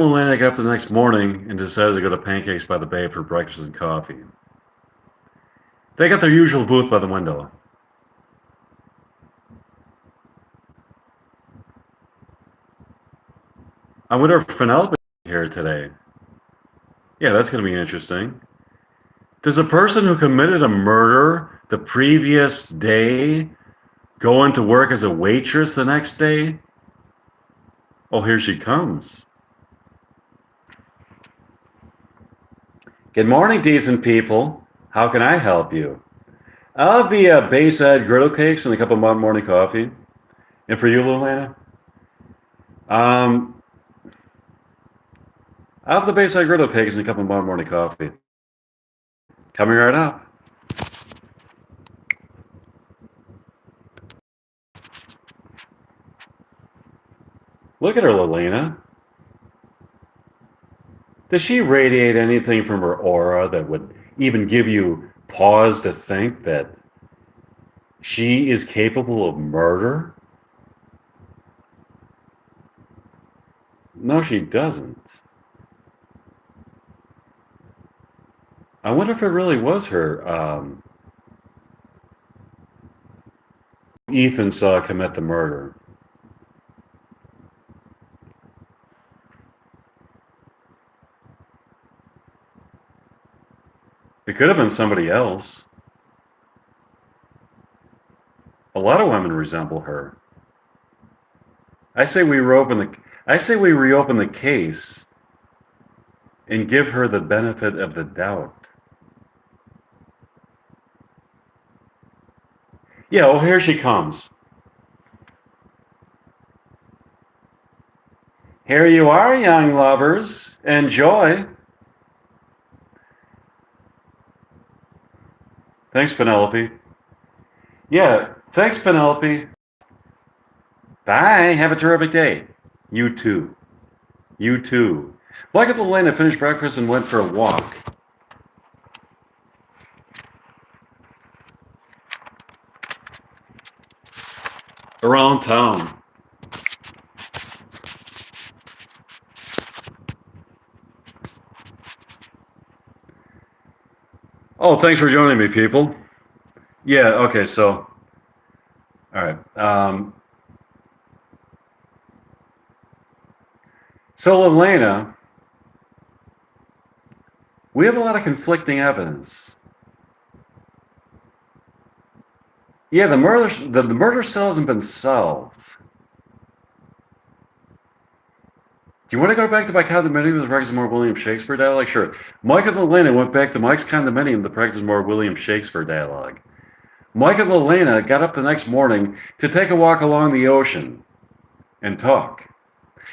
Elena got up the next morning and decided to go to Pancakes by the Bay for breakfast and coffee. They got their usual booth by the window. I wonder if Penelope is here today. Yeah, that's going to be interesting. Does a person who committed a murder the previous day go into work as a waitress the next day? Oh, here she comes. Good morning, decent people. How can I help you? I'll have the Bayside griddle cakes and a cup of morning coffee. And for you, Lilana? Um, I'll have the Bayside griddle cakes and a cup of morning coffee. Coming right up. Look at her, Lilana. Does she radiate anything from her aura that would even give you pause to think that she is capable of murder? No, she doesn't. I wonder if it really was her Ethan saw commit the murder. It could have been somebody else. A lot of women resemble her. I say we reopen the case and give her the benefit of the doubt. Yeah, well, here she comes. Here you are, young lovers. Enjoy. Thanks, Penelope. Yeah, thanks, Penelope. Bye. Have a terrific day. You too. You too. Michael and Elena finished breakfast and went for a walk around town. Oh, thanks for joining me, people. Yeah, okay, so, all right. So, Elena, we have a lot of conflicting evidence. Yeah, the murder still hasn't been solved. Do you want to go back to my condominium with the practice of more William Shakespeare dialogue? Sure. Mike and Elena went back to Mike's condominium to practice more William Shakespeare dialogue. Mike and Elena got up the next morning to take a walk along the ocean and talk.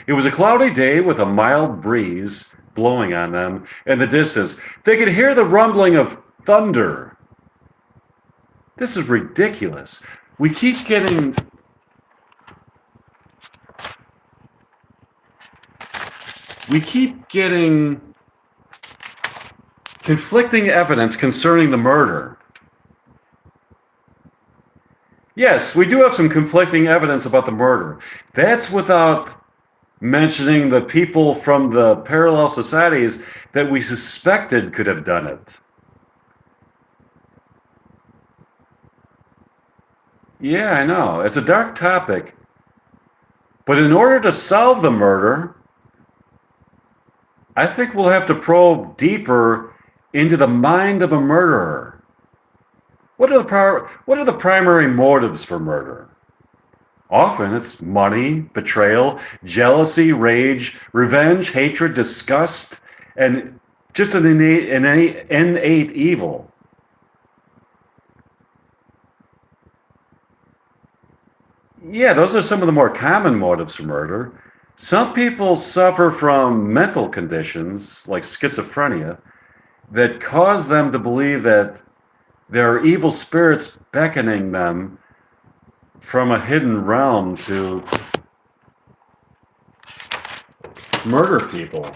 It was a cloudy day with a mild breeze blowing on them in the distance. They could hear the rumbling of thunder. This is ridiculous. We keep getting conflicting evidence concerning the murder. Yes, we do have some conflicting evidence about the murder. That's without mentioning the people from the parallel societies that we suspected could have done it. Yeah, I know. It's a dark topic. But in order to solve the murder, I think we'll have to probe deeper into the mind of a murderer. What are the primary motives for murder? Often it's money, betrayal, jealousy, rage, revenge, hatred, disgust, and just an innate evil. Yeah, those are some of the more common motives for murder. Some people suffer from mental conditions like schizophrenia that cause them to believe that there are evil spirits beckoning them from a hidden realm to murder people.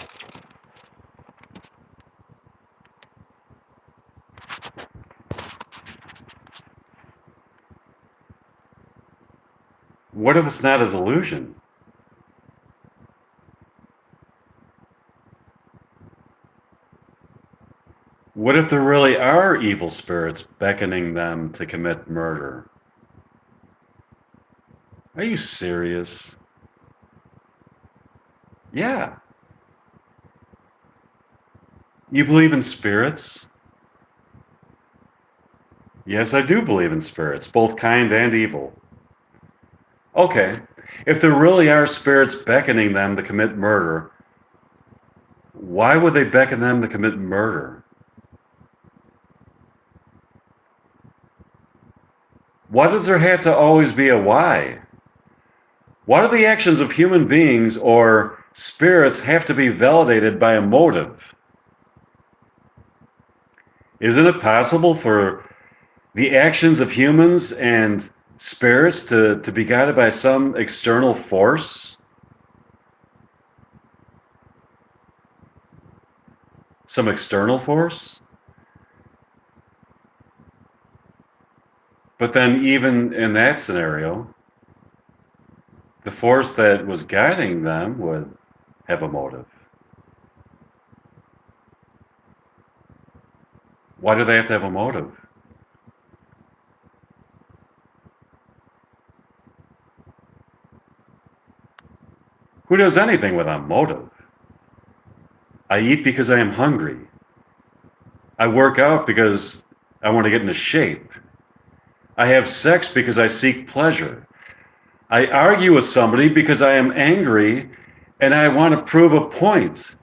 What if it's not a delusion? What if there really are evil spirits beckoning them to commit murder? Are you serious? Yeah. You believe in spirits? Yes, I do believe in spirits, both kind and evil. Okay. If there really are spirits beckoning them to commit murder, why would they beckon them to commit murder? Why does there have to always be a why? Why do the actions of human beings or spirits have to be validated by a motive? Isn't it possible for the actions of humans and spirits to be guided by some external force? Some external force? But then, even in that scenario, the force that was guiding them would have a motive. Why do they have to have a motive? Who does anything without motive? I eat because I am hungry. I work out because I want to get into shape. I have sex because I seek pleasure. I argue with somebody because I am angry and I want to prove a point.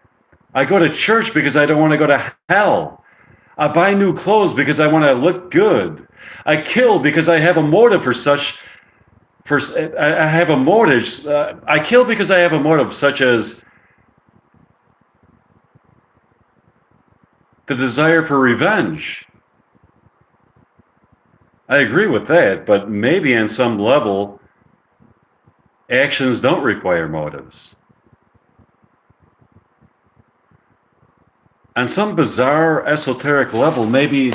I go to church because I don't want to go to hell. I buy new clothes because I want to look good. I kill because I have a motive for such. I have a motive. I kill because I have a motive such as the desire for revenge. I agree with that, but maybe on some level, actions don't require motives. On some bizarre, esoteric level, maybe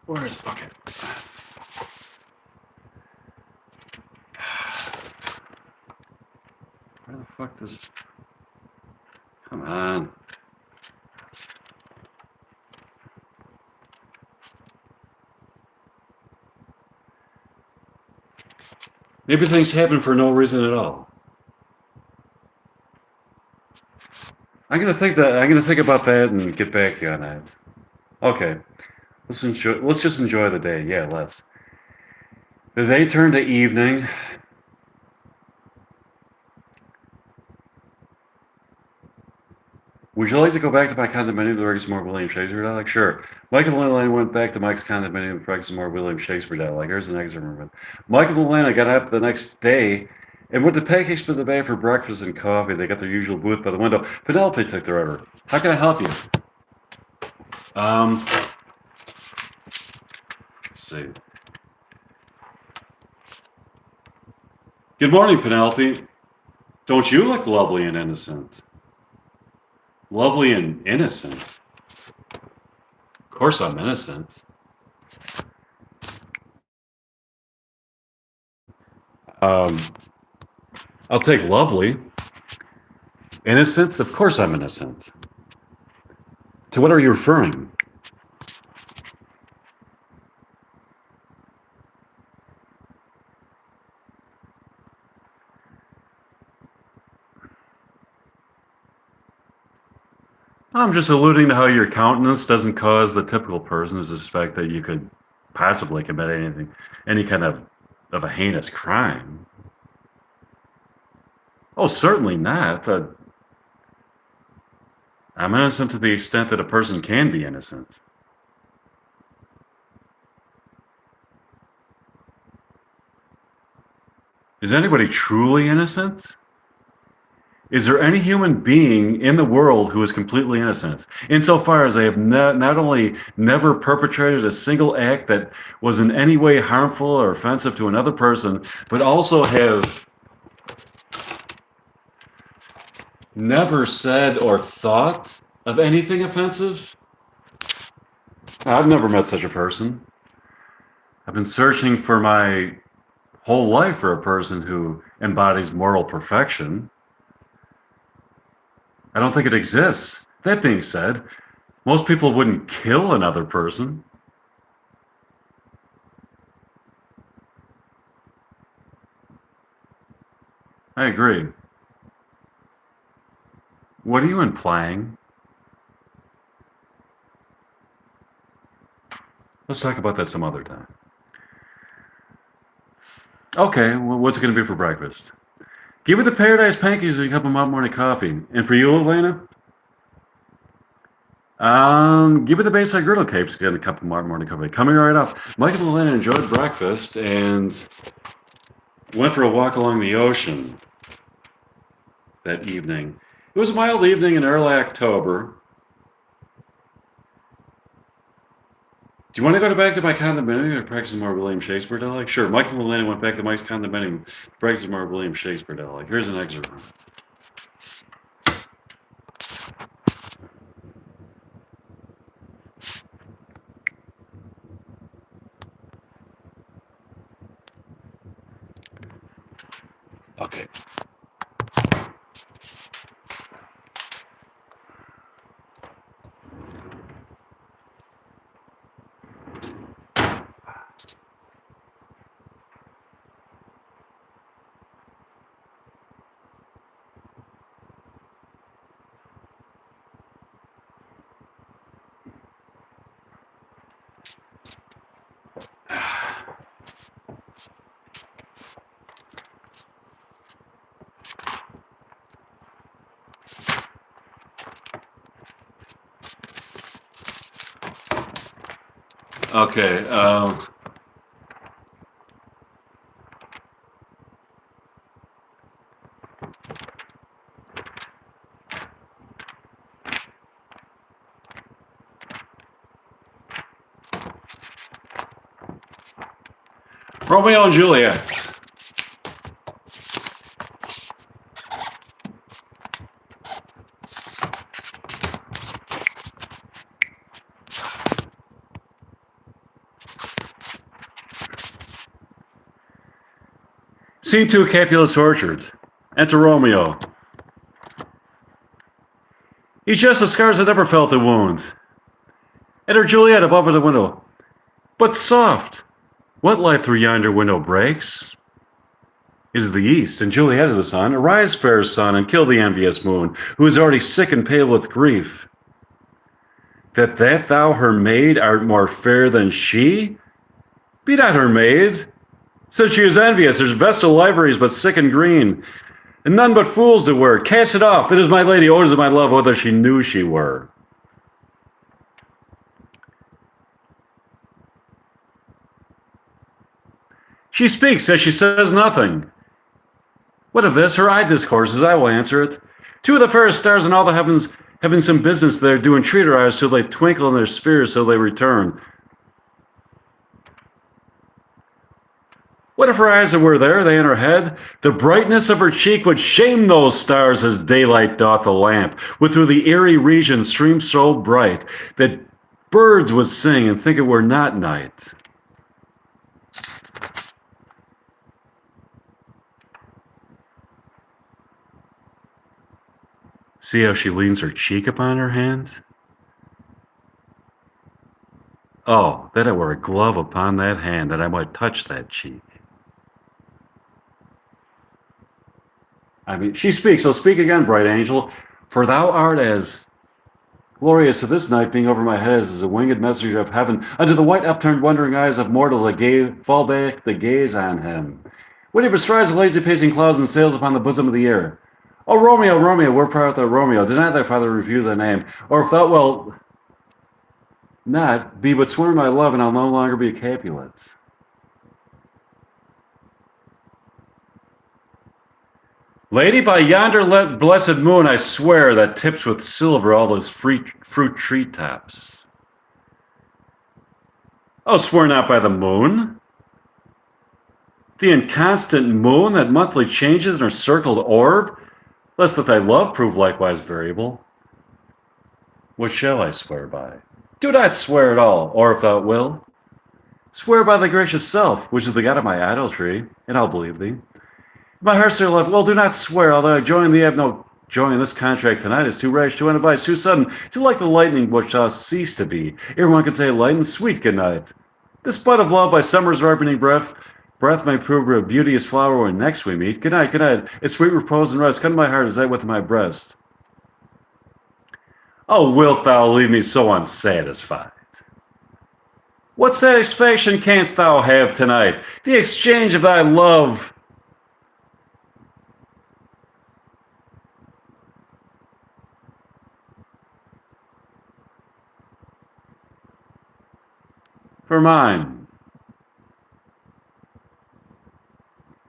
where's bucket? Where the fuck does? Come on. Maybe things happen for no reason at all. I'm gonna think about that and get back to you on that. Okay. Let's just enjoy the day. Yeah, let's. The day turned to evening. Would you like to go back to my condominium to practice more William Shakespeare dialogue? Sure. Michael and Elena went back to Mike's condominium to practice more William Shakespeare dialogue. Here's the next room. Michael and Elena got up the next day and went to Pancakes by the Bay for breakfast and coffee. They got their usual booth by the window. Penelope took their order. How can I help you? Let's see. Good morning, Penelope. Don't you look lovely and innocent? Lovely and innocent? Of course I'm innocent. I'll take lovely. Innocent? Of course I'm innocent. To what are you referring? I'm just alluding to how your countenance doesn't cause the typical person to suspect that you could possibly commit any kind of a heinous crime. Oh, certainly not. I'm innocent to the extent that a person can be innocent. Is anybody truly innocent? Is there any human being in the world who is completely innocent? Insofar as they have not only never perpetrated a single act that was in any way harmful or offensive to another person, but also have never said or thought of anything offensive? I've never met such a person. I've been searching for my whole life for a person who embodies moral perfection. I don't think it exists. That being said, most people wouldn't kill another person. I agree. What are you implying? Let's talk about that some other time. Okay, well, what's it going to be for breakfast? Give me the Paradise Pancakes and a cup of hot morning coffee. And for you, Elena? Give me the Bayside Griddle Cakes and a cup of hot morning coffee. Coming right up. Mike and Elena enjoyed breakfast and went for a walk along the ocean that evening. It was a mild evening in early October. Do you want to go back to my condominium and practice more William Shakespeare dialogue? Sure. Michael and Elena went back to Mike's condominium to practice more William Shakespeare dialogue. Here's an excerpt. Okay. Okay. Romeo and Juliet. Scene 2, Capulet's Orchard. Enter Romeo. He just the scars that never felt a wound. Enter Juliet above the window. But soft. What light through yonder window breaks? It is the east, and Juliet is the sun. Arise, fair sun, and kill the envious moon, who is already sick and pale with grief. That thou her maid art more fair than she? Be not her maid. Since she is envious, there's vestal liveries but sick and green, and none but fools do wear. Cast it off. It is my lady, orders of my love, whether she knew she were. She speaks as she says nothing. What of this? Her eye discourses, I will answer it. Two of the fairest stars in all the heavens, having some business there, do entreat her eyes till they twinkle in their spheres till they return. What if her eyes were there, they in her head? The brightness of her cheek would shame those stars as daylight doth the lamp, which through the airy region streams so bright, that birds would sing and think it were not night. See how she leans her cheek upon her hand? Oh, that I were a glove upon that hand, that I might touch that cheek. I mean, she speaks, so speak again, bright angel, for thou art as glorious to this night, being over my head as a winged messenger of heaven, unto the white upturned wondering eyes of mortals that fall back the gaze on him. When he bestrides the lazy pacing clouds and sails upon the bosom of the air. O Romeo, Romeo, wherefore art thou Romeo? Did not thy father refuse thy name? Or if thou wilt not, be but sworn my love, and I'll no longer be a Capulet. Lady, by yonder blessed moon, I swear that tips with silver all those fruit treetops. Oh, swear not by the moon. The inconstant moon that monthly changes in her circled orb, lest that thy love prove likewise variable. What shall I swear by? Do not swear at all, or if thou wilt, swear by thy gracious self, which is the god of my idolatry, and I'll believe thee. My heart still left, well, do not swear, although I join thee, I have no joy in this contract tonight. Is too rash, too unadvised, too sudden, too like the lightning which shall cease to be, ere one can say light and sweet good night. This bud of love by summer's ripening breath may prove a beauteous flower when next we meet. Good night, its sweet repose and rest, come to my heart as I within my breast. Oh, wilt thou leave me so unsatisfied? What satisfaction canst thou have tonight? The exchange of thy love. For mine.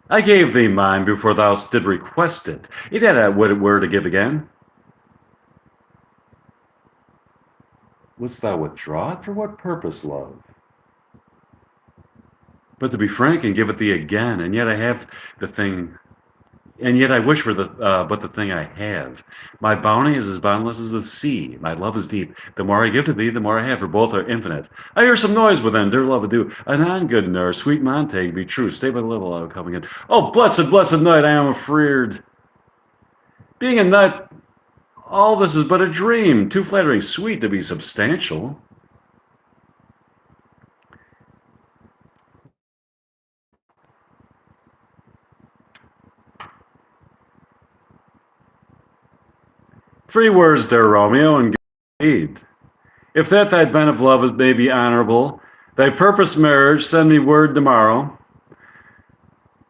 I gave thee mine before thou did request it. It had what it were to give again. Wouldst thou withdraw it? For what purpose, love? But to be frank and give it thee again, and yet I have the thing, and yet I wish for but the thing I have. My bounty is as boundless as the sea. My love is deep. The more I give to thee, the more I have, for both are infinite. I hear some noise within, dear love, adieu. Anon, good nurse, sweet Montague, be true. Stay by the level, I will come again. Oh, blessed, blessed night, I am afeard. Being a nut, all this is but a dream, too flattering sweet to be substantial. Three words, dear Romeo, and indeed. If that thy bent of love may be honorable, thy purpose marriage, send me word tomorrow,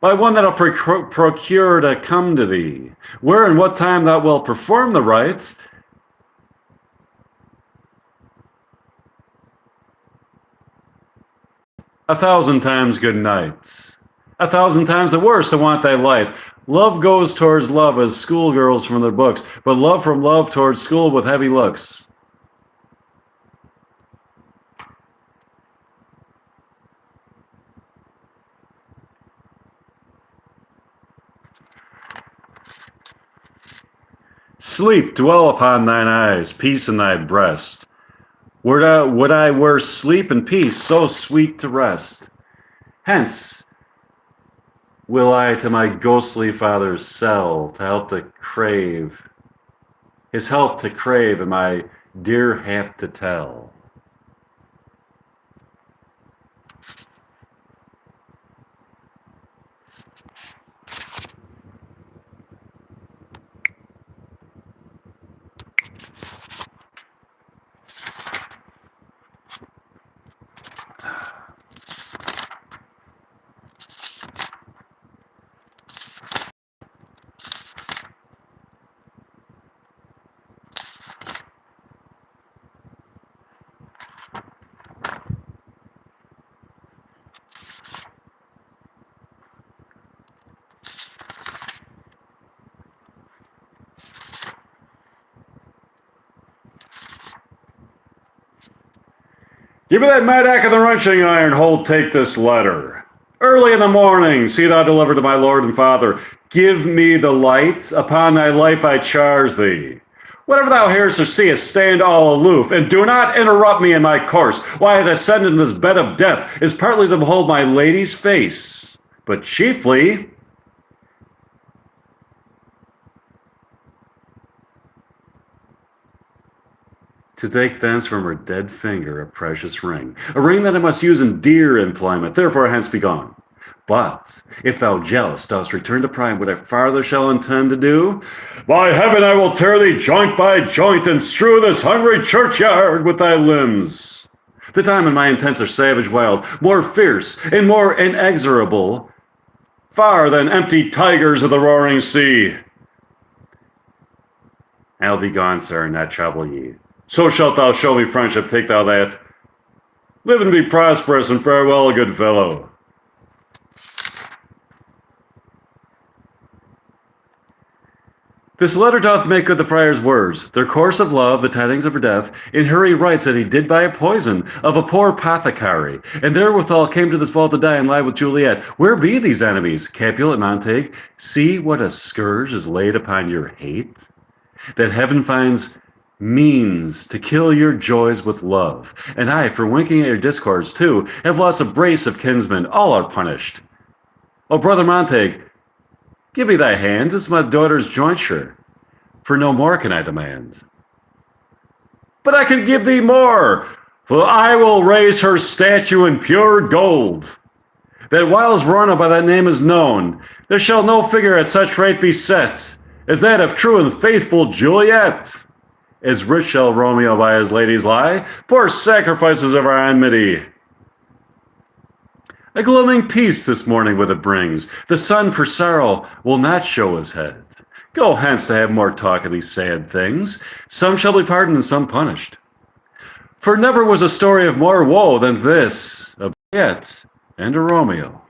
by one that'll procure to come to thee, where and what time thou wilt perform the rites. 1,000 times good night. 1,000 times the worst to want thy light. Love goes towards love as schoolgirls from their books, but love from love towards school with heavy looks. Sleep, dwell upon thine eyes, peace in thy breast. Would I were sleep and peace so sweet to rest. Hence will I to my ghostly father's cell to help to crave, his help to crave and my dear hap to tell. Give me that mattock and the wrenching iron. Hold, take this letter. Early in the morning, see thou deliver to my lord and father. Give me the light. Upon thy life I charge thee. Whatever thou hearest or seest, stand all aloof, and do not interrupt me in my course. Why I descend in this bed of death is partly to behold my lady's face, but chiefly to take thence from her dead finger a precious ring, a ring that I must use in dear employment, therefore hence be gone. But if thou jealous dost return to prime what I farther shall intend to do, by heaven I will tear thee joint by joint and strew this hungry churchyard with thy limbs. The time and my intents are savage wild, more fierce and more inexorable, far than empty tigers of the roaring sea. I'll be gone, sir, and not trouble ye. So shalt thou show me friendship, take thou that. Live and be prosperous, and farewell, good fellow. This letter doth make good the friar's words, their course of love, the tidings of her death. In her he writes that he did buy a poison of a poor apothecary, and therewithal came to this vault to die and lie with Juliet. Where be these enemies, Capulet, Montague? See what a scourge is laid upon your hate, that heaven finds means to kill your joys with love. And I, for winking at your discords too, have lost a brace of kinsmen, all are punished. O brother Montague, give me thy hand, this is my daughter's jointure, for no more can I demand. But I can give thee more, for I will raise her statue in pure gold, that whiles Verona by that name is known, there shall no figure at such rate be set, as that of true and faithful Juliet. As rich shall Romeo by his ladies lie, poor sacrifices of our enmity. A gloaming peace this morning with it brings. The sun for sorrow will not show his head. Go hence to have more talk of these sad things. Some shall be pardoned and some punished. For never was a story of more woe than this of Juliet and a Romeo.